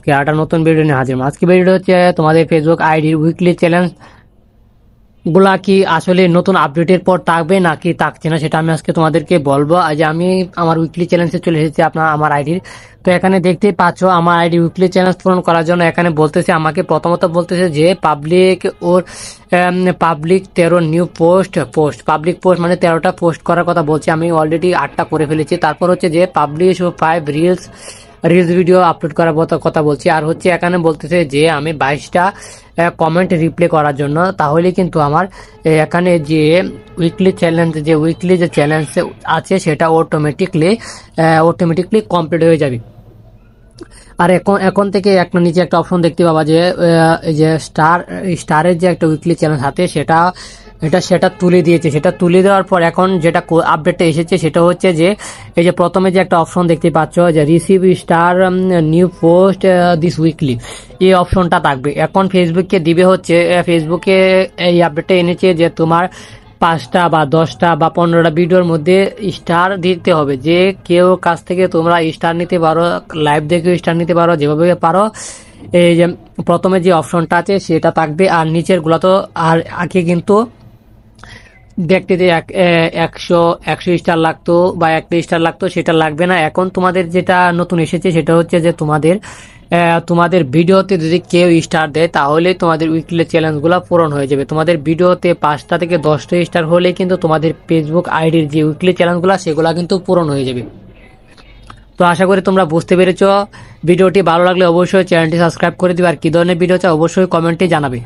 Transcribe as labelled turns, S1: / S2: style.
S1: আজকে একটা নতুন ভিডিও নিয়ে হাজির। আজকে ভিডিও হচ্ছে তোমাদের ফেসবুক আইডির উইকলি চ্যালেঞ্জ গুলা কি আসলে নতুন আপডেটের পর থাকবে নাকি থাকছে না, সেটা আমি আজকে তোমাদেরকে বলবো। আজ আমি আমার উইকলি চ্যালেঞ্জে চলে এসেছি আমার আইডির। তো এখানে দেখতেই পাচ্ছ আমার আইডি উইকলি চ্যালেঞ্জ পূরণ করার জন্য এখানে বলতেছে, আমাকে প্রথমত বলতেছে যে পাবলিক 13 নিউ পাবলিক পোস্ট মানে 13টা পোস্ট করার কথা বলছি। আমি অলরেডি 8টা করে ফেলেছি। তারপর হচ্ছে যে পাবলিশ 5 রিলস ভিডিও আপলোড করার কথা বলছি। আর হচ্ছে এখানে বলতেছে যে আমি 22টা কমেন্ট রিপ্লাই করার জন্য, তাহলে কিন্তু আমার এখানে যে উইকলি যে চ্যালেঞ্জ আছে সেটা অটোমেটিকলি কমপ্লিট হয়ে যাবে। আর এখন থেকে একটা নিচে একটা অপশন দেখতে পাবা যে এই যে স্টারের যে একটা উইকলি চ্যালেঞ্জ হাতে সেটা তুলে দিয়েছে। সেটা তুলে দেওয়ার পর এখন যেটা আপডেটটা এসেছে সেটা হচ্ছে যে এই যে প্রথমে যে একটা অপশন দেখতে পাচ্ছ যে receive star new post this weekly, এই অপশনটা থাকবে। এখন ফেসবুককে দিবে হচ্ছে, ফেসবুকে এই আপডেটটা এনেছে যে তোমার 5টা বা 10টা বা 15টা ভিডিওর মধ্যে স্টার দিতে হবে। যে কেউ কাছ থেকে তোমরা স্টার নিতে পারো, লাইভ দেখেও স্টার নিতে পারো, যেভাবে পারো। এই যে প্রথমে যে অপশনটা আছে সেটা থাকবে, আর নিচের গুলা তো আর আগে কিন্তু দেখতে যে 100 স্টার লাগতো বা 1 স্টার লাগতো, সেটা লাগবে না। এখন তোমাদের যেটা নতুন এসেছে সেটা হচ্ছে যে তোমাদের ভিডিওতে যদি কেউ স্টার দেয় তাহলে তোমাদের উইকলি চ্যালেঞ্জগুলো পূরণ হয়ে যাবে। তোমাদের ভিডিওতে 5টা থেকে 10টা স্টার হলে কিন্তু তোমাদের ফেসবুক আইডির যে উইকলি চ্যালেঞ্জগুলো সেগুলো কিন্তু পূরণ হয়ে যাবে। তো আশা করি তোমরা বুঝতে পেরেছো। ভিডিওটি ভালো লাগলে অবশ্যই চ্যানেলটি সাবস্ক্রাইব করে দিবে, আর কি ধরনের ভিডিও চাও অবশ্যই কমেন্টে জানাবে।